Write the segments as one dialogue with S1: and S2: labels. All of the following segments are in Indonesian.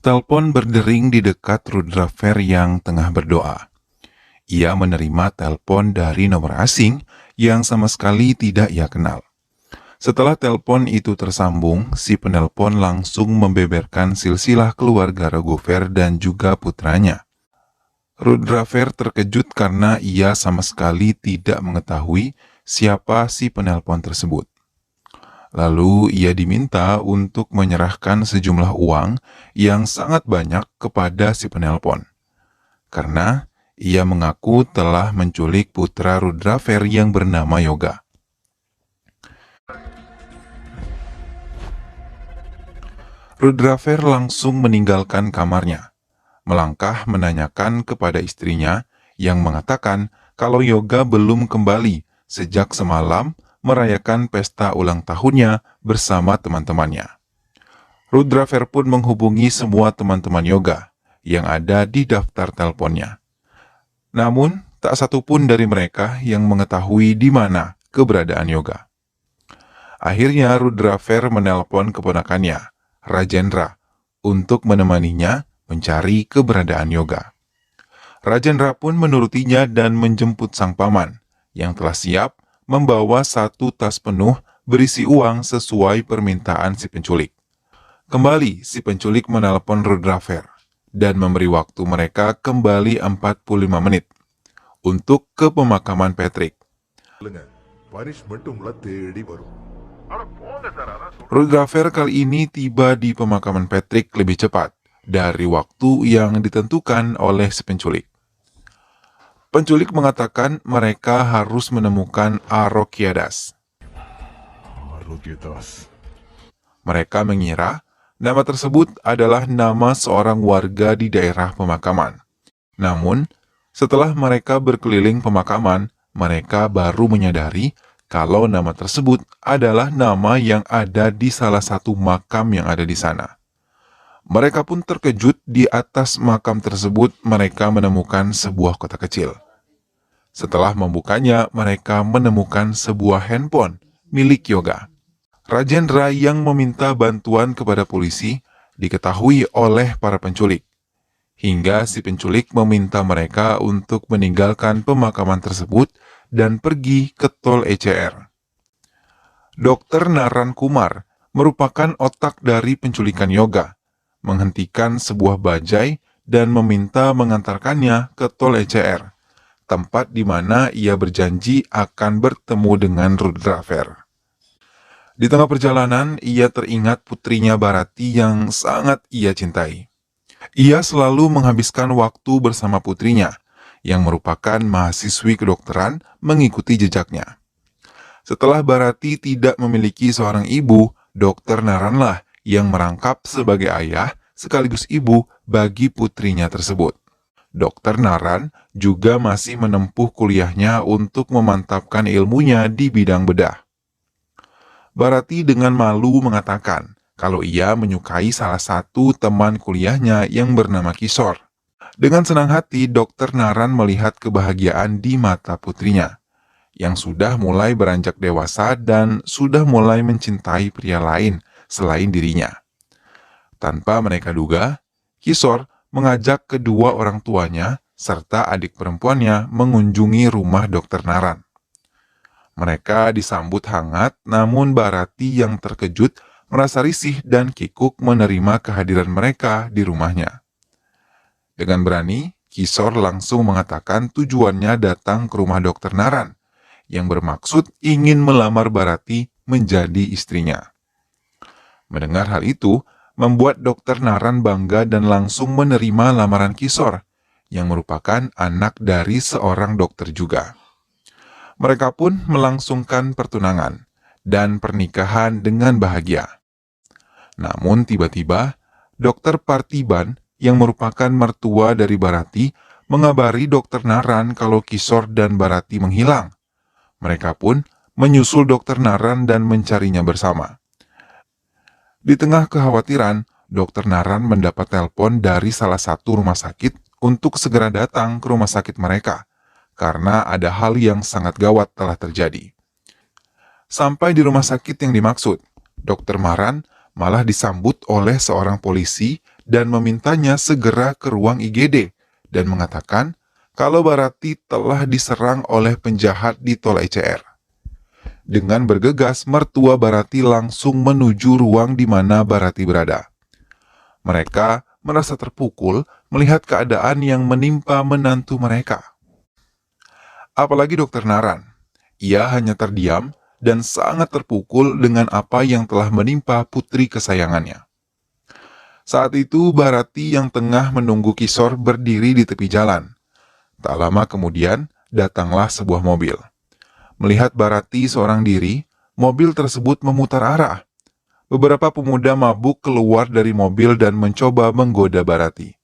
S1: Telepon berdering di dekat Rudra Fer yang tengah berdoa. Ia menerima telepon dari nomor asing yang sama sekali tidak ia kenal. Setelah telepon itu tersambung, si penelpon langsung membeberkan silsilah keluarga Regu Fer dan juga putranya. Rudra Fer terkejut karena ia sama sekali tidak mengetahui siapa si penelpon tersebut. Lalu ia diminta untuk menyerahkan sejumlah uang yang sangat banyak kepada si penelpon. Karena ia mengaku telah menculik putra Rudra Fer yang bernama Yoga. Rudra Fer langsung meninggalkan kamarnya, melangkah menanyakan kepada istrinya yang mengatakan kalau Yoga belum kembali sejak semalam merayakan pesta ulang tahunnya bersama teman-temannya. Rudra Fer pun menghubungi semua teman-teman Yoga yang ada di daftar teleponnya. Namun, tak satu pun dari mereka yang mengetahui di mana keberadaan Yoga. Akhirnya Rudra Fer menelpon keponakannya, Rajendra, untuk menemaninya mencari keberadaan Yoga. Rajendra pun menurutinya dan menjemput sang paman, yang telah siap membawa satu tas penuh berisi uang sesuai permintaan si penculik. Kembali si penculik menelpon Rudra Fer dan memberi waktu mereka kembali 45 menit untuk ke pemakaman Patrick. Rudra Fer kali ini tiba di pemakaman Patrick lebih cepat dari waktu yang ditentukan oleh si penculik. Penculik mengatakan mereka harus menemukan Arokiadas. Mereka mengira nama tersebut adalah nama seorang warga di daerah pemakaman. Namun, setelah mereka berkeliling pemakaman, mereka baru menyadari kalau nama tersebut adalah nama yang ada di salah satu makam yang ada di sana. Mereka pun terkejut di atas makam tersebut mereka menemukan sebuah kotak kecil. Setelah membukanya, mereka menemukan sebuah handphone milik Yoga. Rajendra yang meminta bantuan kepada polisi diketahui oleh para penculik. Hingga si penculik meminta mereka untuk meninggalkan pemakaman tersebut dan pergi ke tol ECR. Dr. Naran Kumar merupakan otak dari penculikan Yoga, menghentikan sebuah bajai dan meminta mengantarkannya ke tol ECR, tempat di mana ia berjanji akan bertemu dengan Rudra Fer. Di tengah perjalanan, ia teringat putrinya Barati yang sangat ia cintai. Ia selalu menghabiskan waktu bersama putrinya, yang merupakan mahasiswi kedokteran mengikuti jejaknya. Setelah Barati tidak memiliki seorang ibu, Dr. Naranlah yang merangkap sebagai ayah sekaligus ibu bagi putrinya tersebut. Dr. Naran juga masih menempuh kuliahnya untuk memantapkan ilmunya di bidang bedah. Barati dengan malu mengatakan kalau ia menyukai salah satu teman kuliahnya yang bernama Kishore. Dengan senang hati, Dr. Naran melihat kebahagiaan di mata putrinya, yang sudah mulai beranjak dewasa dan sudah mulai mencintai pria lain selain dirinya. Tanpa mereka duga, Kishore mengajak kedua orang tuanya serta adik perempuannya mengunjungi rumah Dr. Naran. Mereka disambut hangat, namun Barati yang terkejut merasa risih dan kikuk menerima kehadiran mereka di rumahnya. Dengan berani, Kishore langsung mengatakan tujuannya datang ke rumah Dr. Naran, yang bermaksud ingin melamar Barati menjadi istrinya. Mendengar hal itu, membuat Dr. Naran bangga dan langsung menerima lamaran Kishore, yang merupakan anak dari seorang dokter juga. Mereka pun melangsungkan pertunangan dan pernikahan dengan bahagia. Namun tiba-tiba, Dr. Parthiban yang merupakan mertua dari Barati mengabari Dr. Naran kalau Kishore dan Barati menghilang. Mereka pun menyusul Dr. Naran dan mencarinya bersama. Di tengah kekhawatiran, Dr. Naran mendapat telepon dari salah satu rumah sakit untuk segera datang ke rumah sakit mereka, karena ada hal yang sangat gawat telah terjadi. Sampai di rumah sakit yang dimaksud, Dr. Maran malah disambut oleh seorang polisi dan memintanya segera ke ruang IGD dan mengatakan kalau Barati telah diserang oleh penjahat di tol ECR. Dengan bergegas, mertua Barati langsung menuju ruang di mana Barati berada. Mereka merasa terpukul melihat keadaan yang menimpa menantu mereka. Apalagi Dokter Naran. Ia hanya terdiam dan sangat terpukul dengan apa yang telah menimpa putri kesayangannya. Saat itu Barati yang tengah menunggu Kisor berdiri di tepi jalan. Tak lama kemudian, datanglah sebuah mobil. Melihat Barati seorang diri, mobil tersebut memutar arah. Beberapa pemuda mabuk keluar dari mobil dan mencoba menggoda Barati.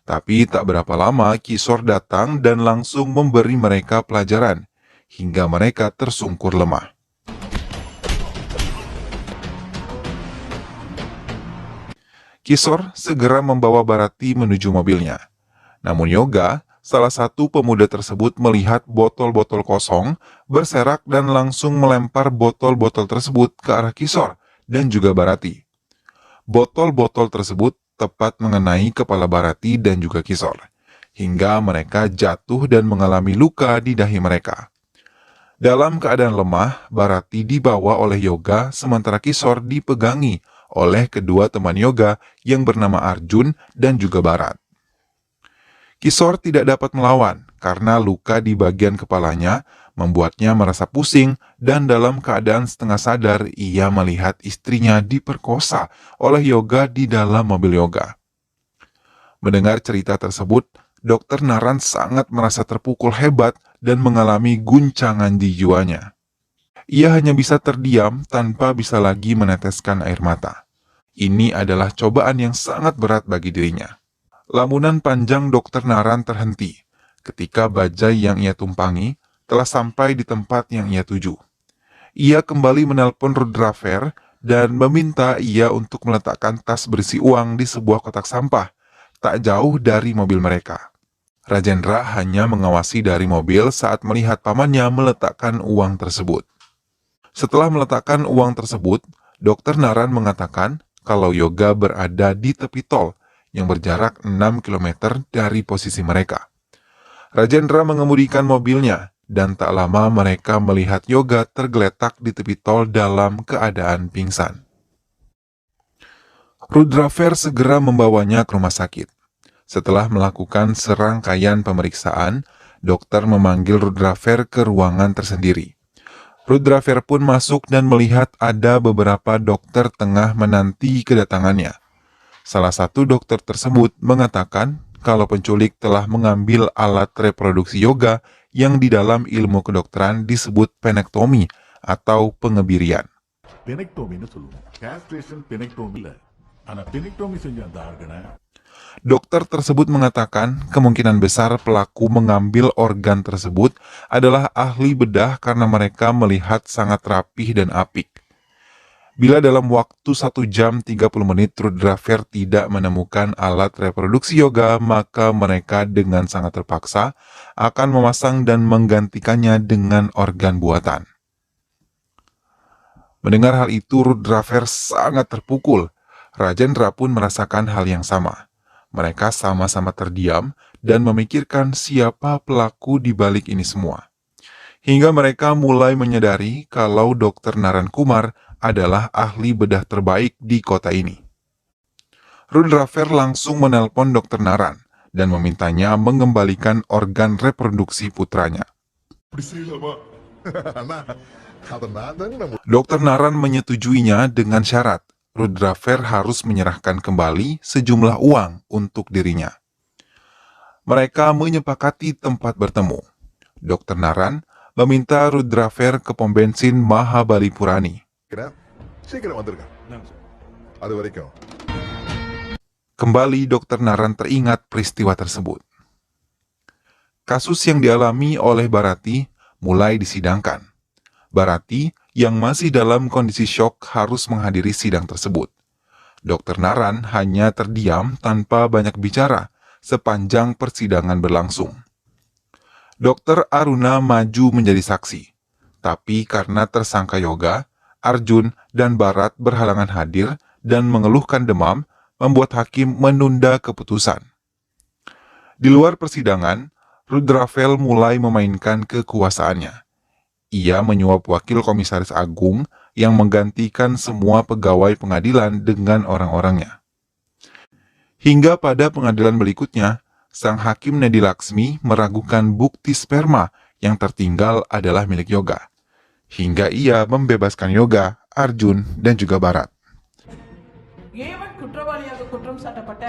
S1: Tapi tak berapa lama Kisor datang dan langsung memberi mereka pelajaran, hingga mereka tersungkur lemah. Kisor segera membawa Barati menuju mobilnya. Namun Yoga, salah satu pemuda tersebut melihat botol-botol kosong, berserak dan langsung melempar botol-botol tersebut ke arah Kisor dan juga Barati. Botol-botol tersebut tepat mengenai kepala Barati dan juga Kisor, hingga mereka jatuh dan mengalami luka di dahi mereka. Dalam keadaan lemah, Barati dibawa oleh Yoga sementara Kisor dipegangi oleh kedua teman Yoga yang bernama Arjun dan juga Barat. Kisor tidak dapat melawan karena luka di bagian kepalanya membuatnya merasa pusing dan dalam keadaan setengah sadar ia melihat istrinya diperkosa oleh Yoga di dalam mobil Yoga. Mendengar cerita tersebut, Dokter Naran sangat merasa terpukul hebat dan mengalami guncangan di jiwanya. Ia hanya bisa terdiam tanpa bisa lagi meneteskan air mata. Ini adalah cobaan yang sangat berat bagi dirinya. Lamunan panjang Dokter Naran terhenti ketika bajai yang ia tumpangi telah sampai di tempat yang ia tuju. Ia kembali menelpon Rudraver dan meminta ia untuk meletakkan tas berisi uang di sebuah kotak sampah, tak jauh dari mobil mereka. Rajendra hanya mengawasi dari mobil saat melihat pamannya meletakkan uang tersebut. Setelah meletakkan uang tersebut, Dokter Naran mengatakan kalau Yoga berada di tepi tol yang berjarak 6 km dari posisi mereka. Rajendra mengemudikan mobilnya, dan tak lama mereka melihat Yoga tergeletak di tepi tol dalam keadaan pingsan. Rudraver segera membawanya ke rumah sakit. Setelah melakukan serangkaian pemeriksaan, dokter memanggil Rudraver ke ruangan tersendiri. Rudraver pun masuk dan melihat ada beberapa dokter tengah menanti kedatangannya. Salah satu dokter tersebut mengatakan kalau penculik telah mengambil alat reproduksi Yoga yang di dalam ilmu kedokteran disebut penektomi atau pengebirian. Dokter tersebut mengatakan kemungkinan besar pelaku mengambil organ tersebut adalah ahli bedah karena mereka melihat sangat rapih dan apik. Bila dalam waktu 1 jam 30 menit Rudraver tidak menemukan alat reproduksi Yoga, maka mereka dengan sangat terpaksa akan memasang dan menggantikannya dengan organ buatan. Mendengar hal itu, Rudraver sangat terpukul. Rajendra pun merasakan hal yang sama. Mereka sama-sama terdiam dan memikirkan siapa pelaku di balik ini semua. Hingga mereka mulai menyadari kalau Dokter Naran Kumar adalah ahli bedah terbaik di kota ini. Rudraver langsung menelpon Dokter Naran dan memintanya mengembalikan organ reproduksi putranya. Dokter Naran menyetujuinya dengan syarat Rudraver harus menyerahkan kembali sejumlah uang untuk dirinya. Mereka menyepakati tempat bertemu. Dokter Naran meminta Rudraver ke pom bensin Mahabalipurani. Kembali Dokter Naran teringat peristiwa tersebut. Kasus yang dialami oleh Barati mulai disidangkan. Barati yang masih dalam kondisi syok harus menghadiri sidang tersebut. Dokter Naran hanya terdiam tanpa banyak bicara sepanjang persidangan berlangsung. Dokter Aruna maju menjadi saksi. Tapi karena tersangka Yoga, Arjun dan Barat berhalangan hadir dan mengeluhkan demam, membuat hakim menunda keputusan. Di luar persidangan, Rudravel mulai memainkan kekuasaannya. Ia menyuap wakil komisaris agung yang menggantikan semua pegawai pengadilan dengan orang-orangnya. Hingga pada pengadilan berikutnya, sang hakim Nedi Laksmi meragukan bukti sperma yang tertinggal adalah milik Yoga. Hingga ia membebaskan Yoga, Arjun, dan juga Barat.
S2: A1 குற்றவாளியாக குற்றம் சாட்டப்பட்ட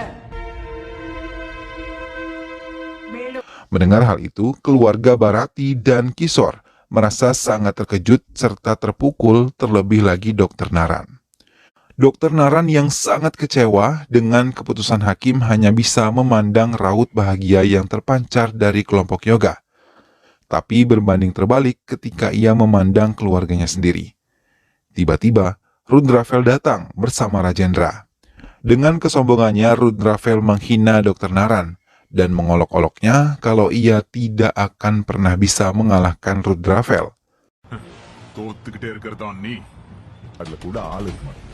S2: மேலும்
S1: Mendengar hal itu, keluarga Barati dan Kisor merasa sangat terkejut serta terpukul, terlebih lagi Dr. Naran. Dr. Naran yang sangat kecewa dengan keputusan hakim hanya bisa memandang raut bahagia yang terpancar dari kelompok Yoga. Tapi berbanding terbalik ketika ia memandang keluarganya sendiri. Tiba-tiba, Rudravel datang bersama Rajendra. Dengan kesombongannya, Rudravel menghina Dr. Naran dan mengolok-oloknya kalau ia tidak akan pernah bisa mengalahkan Rudravel.
S3: தோத்துக்கிட்டே இருக்கிறதான் நீ அதுல கூட ஆள் இருக்க மாட்டேன்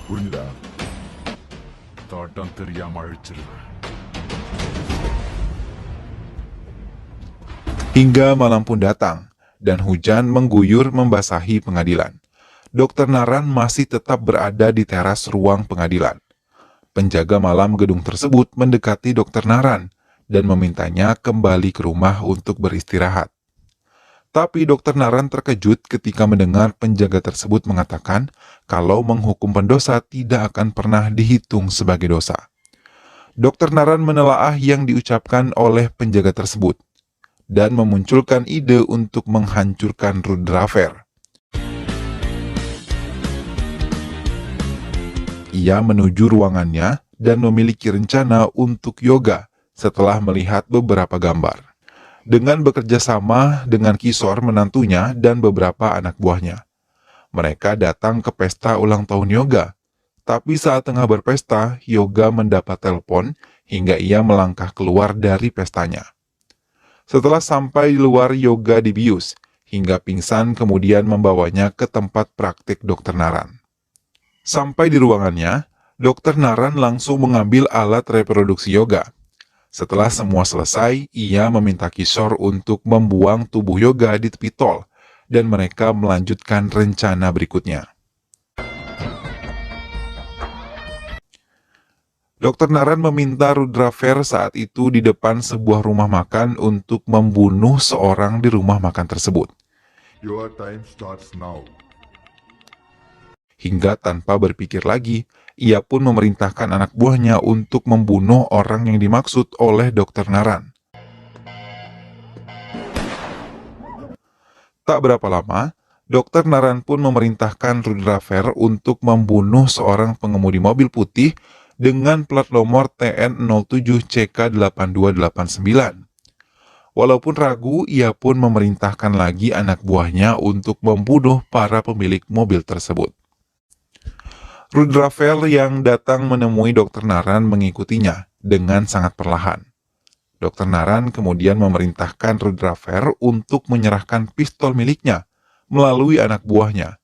S3: புரிஞ்சுதா தோட்டம் தெரியாம அழிச்சிருவேன்
S1: Hingga malam pun datang, dan hujan mengguyur membasahi pengadilan. Dr. Naran masih tetap berada di teras ruang pengadilan. Penjaga malam gedung tersebut mendekati Dr. Naran dan memintanya kembali ke rumah untuk beristirahat. Tapi Dr. Naran terkejut ketika mendengar penjaga tersebut mengatakan kalau menghukum pendosa tidak akan pernah dihitung sebagai dosa. Dr. Naran menelaah yang diucapkan oleh penjaga tersebut dan memunculkan ide untuk menghancurkan Rudraver. Ia menuju ruangannya dan memiliki rencana untuk Yoga setelah melihat beberapa gambar. Dengan bekerja sama dengan Kisor menantunya dan beberapa anak buahnya. Mereka datang ke pesta ulang tahun Yoga. Tapi saat tengah berpesta, Yoga mendapat telepon hingga ia melangkah keluar dari pestanya. Setelah sampai di luar, Yoga dibius hingga pingsan, kemudian membawanya ke tempat praktik Dr. Naran. Sampai di ruangannya, Dr. Naran langsung mengambil alat reproduksi Yoga. Setelah semua selesai, ia meminta Kisor untuk membuang tubuh Yoga di tepi tol, dan mereka melanjutkan rencana berikutnya. Dr. Naran meminta Rudraver saat itu di depan sebuah rumah makan untuk membunuh seorang di rumah makan tersebut.
S3: Your time starts now.
S1: Hingga tanpa berpikir lagi, ia pun memerintahkan anak buahnya untuk membunuh orang yang dimaksud oleh Dr. Naran. Tak berapa lama, Dr. Naran pun memerintahkan Rudraver untuk membunuh seorang pengemudi mobil putih dengan plat nomor TN07CK8289. Walaupun ragu, ia pun memerintahkan lagi anak buahnya untuk membunuh para pemilik mobil tersebut. Rudravel yang datang menemui Dr. Naran mengikutinya dengan sangat perlahan. Dr. Naran kemudian memerintahkan Rudraver untuk menyerahkan pistol miliknya melalui anak buahnya.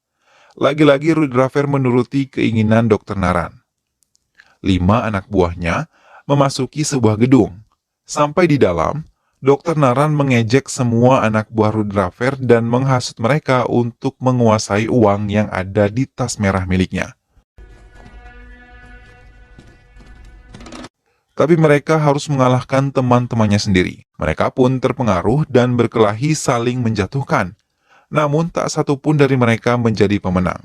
S1: Lagi-lagi Rudraver menuruti keinginan Dr. Naran. 5 anak buahnya memasuki sebuah gedung. Sampai di dalam, Dr. Naran mengejek semua anak buah Rudraver dan menghasut mereka untuk menguasai uang yang ada di tas merah miliknya. Tapi mereka harus mengalahkan teman-temannya sendiri. Mereka pun terpengaruh dan berkelahi saling menjatuhkan. Namun tak satu pun dari mereka menjadi pemenang.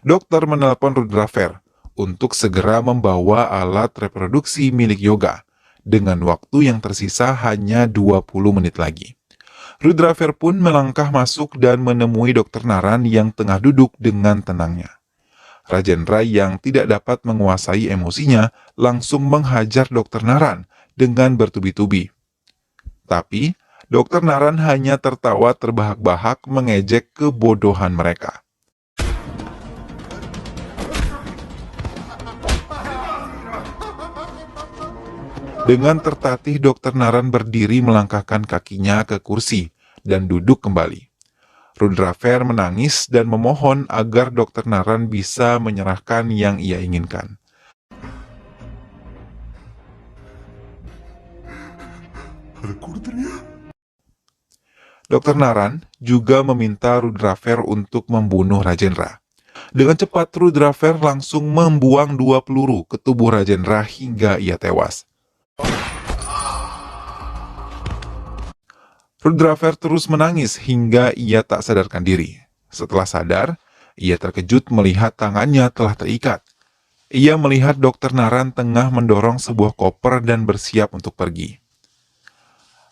S1: Dokter menelpon Rudraver untuk segera membawa alat reproduksi milik Yoga. Dengan waktu yang tersisa hanya 20 menit lagi. Rudraver pun melangkah masuk dan menemui Dr. Naran yang tengah duduk dengan tenangnya. Rajendra yang tidak dapat menguasai emosinya langsung menghajar Dr. Naran dengan bertubi-tubi. Tapi, Dr. Naran hanya tertawa terbahak-bahak mengejek kebodohan mereka. Dengan tertatih, Dr. Naran berdiri melangkahkan kakinya ke kursi dan duduk kembali. Rudraver menangis dan memohon agar Dr. Naran bisa menyerahkan yang ia inginkan.
S3: அதை கொடுத்துறியா?
S1: Dr. Naran juga meminta Rudraver untuk membunuh Rajendra. Dengan cepat, Rudraver langsung membuang 2 peluru ke tubuh Rajendra hingga ia tewas. Rudraver terus menangis hingga ia tak sadarkan diri. Setelah sadar, ia terkejut melihat tangannya telah terikat. Ia melihat Dr. Naran tengah mendorong sebuah koper dan bersiap untuk pergi.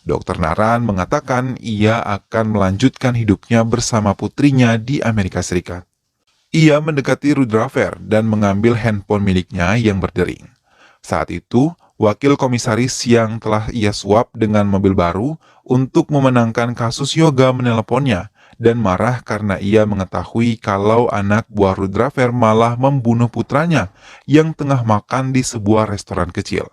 S1: Dr. Naran mengatakan ia akan melanjutkan hidupnya bersama putrinya di Amerika Serikat. Ia mendekati Rudraver dan mengambil handphone miliknya yang berdering. Saat itu, wakil komisaris yang telah ia suap dengan mobil baru untuk memenangkan kasus Yoga meneleponnya dan marah karena ia mengetahui kalau anak buah Rudraver malah membunuh putranya yang tengah makan di sebuah restoran kecil.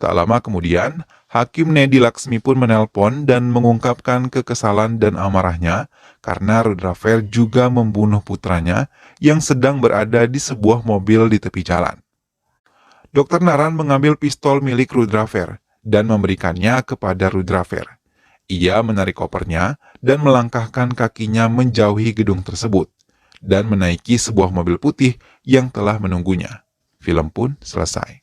S1: Tak lama kemudian, Hakim Nedi Laksmi pun menelpon dan mengungkapkan kekesalan dan amarahnya karena Rudraver juga membunuh putranya yang sedang berada di sebuah mobil di tepi jalan. Dr. Naran mengambil pistol milik Rudraver dan memberikannya kepada Rudraver. Ia menarik kopernya dan melangkahkan kakinya menjauhi gedung tersebut dan menaiki sebuah mobil putih yang telah menunggunya. Film pun selesai.